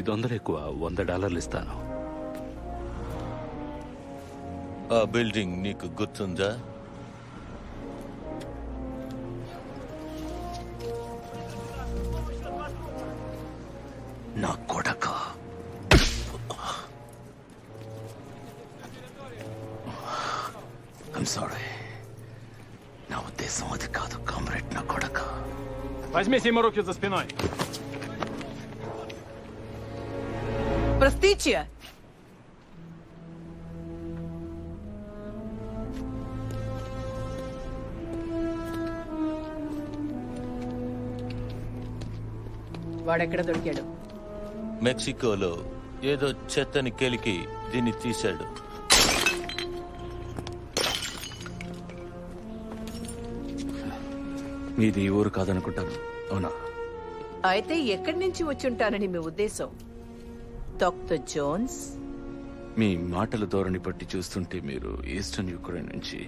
$500 ఎక్కువ, $100 ఇస్తాను. ఆ బిల్డింగ్ నీకు గుర్తుందా? నా కొడక, ఐమ్ సారీ. నా ఉద్దేశం అది కాదు కామ్రేడ్, నా కొడక. Возьмите ему руки за спиной. Простите! వాడెక్కడ దొరికాడు? మెక్సికోలో ఏదో చెత్తని కెలికి దీన్ని తీశాడు. మీది ఈ ఊరు కాదనుకుంటాను, అవునా? అయితే ఎక్కడి నుంచి వచ్చి ఉంటానని మీ ఉద్దేశం? Doctor Jones? మీ మాటల ధోరణి బట్టి చూస్తుంటే మీరు ఈస్టర్న్ యుక్రెయిన్ నుంచి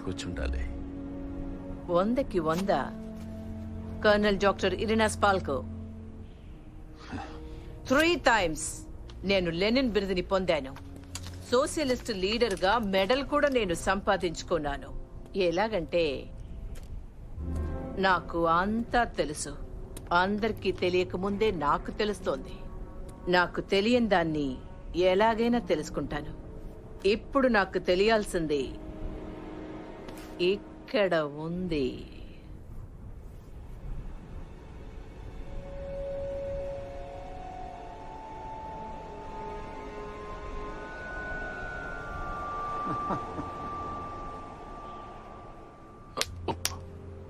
వచ్చి ఉండాలి. 100కి 100 కర్నల్ డాక్టర్ ఇరినా స్పాల్కో. 3 times నేను లెనిన్ బిరుదుని పొందాను. సోషలిస్ట్ లీడర్ గా మెడల్ కూడా నేను సంపాదించుకున్నాను. ఎలాగంటే నాకు అంతా తెలుసు. అందరికీ తెలియక ముందే నాకు తెలుస్తోంది. నాకు తెలియని దాన్ని ఎలాగైనా తెలుసుకుంటాను. ఇప్పుడు నాకు తెలియాల్సింది ఇక్కడ ఉంది.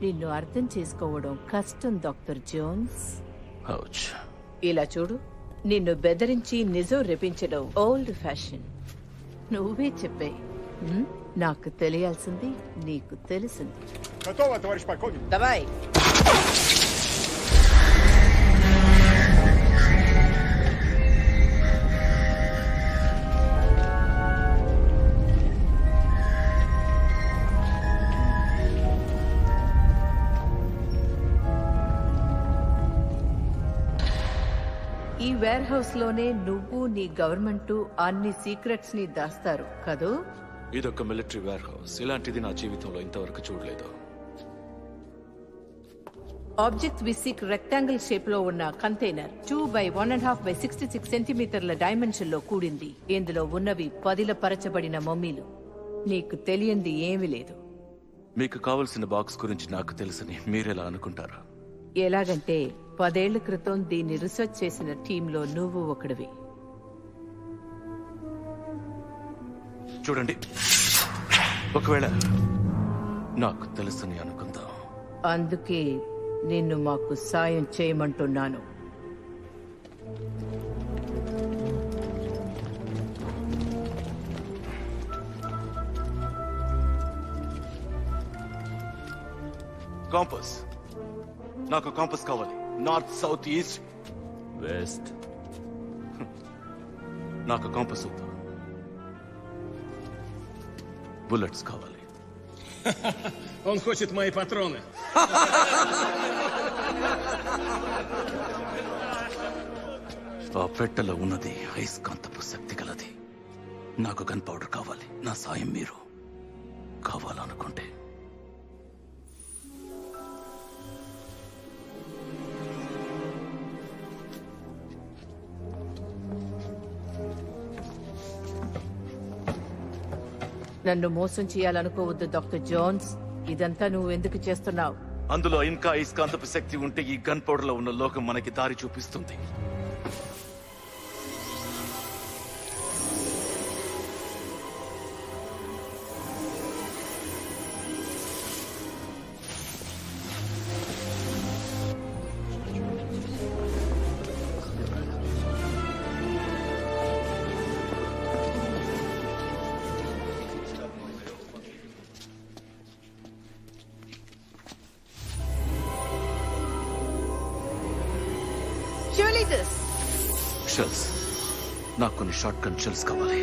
నిన్ను అర్థం చేసుకోవడం కష్టం డాక్టర్ జోన్స్. Ouch. ఇలా చూడు, నిన్ను బెదిరించి నిజం రెపించడం ఓల్డ్ ఫ్యాషన్. నువ్వే చెప్పే. నాకు తెలియాల్సింది నీకు తెలిసింది. Готово, товарищ полковник. దవాయ్. ఈ వేర్ హౌస్ లోనే నువ్వు నీ గవర్నమెంట్ అన్ని సీక్రెట్స్ ని దాస్తారు కదూ? ఇదొక మిలిటరీ వేర్ హౌస్. ఇలాంటిది నా జీవితంలో ఇంతవరకు చూడలేదు. ఆబ్జెక్ట్ విసిక్ రెక్టాంగిల్ షేప్ లో ఉన్న కంటైనర్ 2 by 1.5 by 66 సెంటీమీటర్ల డైమెన్షన్ లో కూడింది. ఇందులో ఉన్నవి పదిలపరచబడిన మమ్మీలు. నీకు తెలియంది ఏమీ లేదు. మీకు కావలసిన బాక్స్ గురించి నాకు తెలుసని మీరెలా అనుకుంటారా? ఎలాగంటే 10 ఏళ్ల క్రితం దీన్ని రీసెర్చ్ చేసిన టీంలో నువ్వు ఒకడివి. చూడండి, ఒకవేళ నాకు తెలుసని అనుకుందాం. అందుకే నిన్ను మాకు సాయం చేయమంటున్నాను. కాంపస్. నాకు కాంపస్ కావాలి. North, south, east, west. నాకు కాంపస్ వద్దు. బుల్లెట్స్ కావాలి. Он хочет мои патроны. ఆ పెట్టెలో ఉన్నది అయస్కాంతపు శక్తి గలది. నాకు గన్ పౌడర్ కావాలి. నా సాయం మీరు కావాలనుకుంటే నన్ను మోసం చేయాలనుకోవద్దు డాక్టర్ జోన్స్. ఇదంతా నువ్వు ఎందుకు చేస్తున్నావు? అందులో ఇంకా అయస్కాంతపు శక్తి ఉంటే ఈ గన్ పౌడర్ లో ఉన్న లోకం మనకి దారి చూపిస్తుంది. షెల్స్. నాకు కొన్ని షార్ట్ గన్ షెల్స్ కావాలి.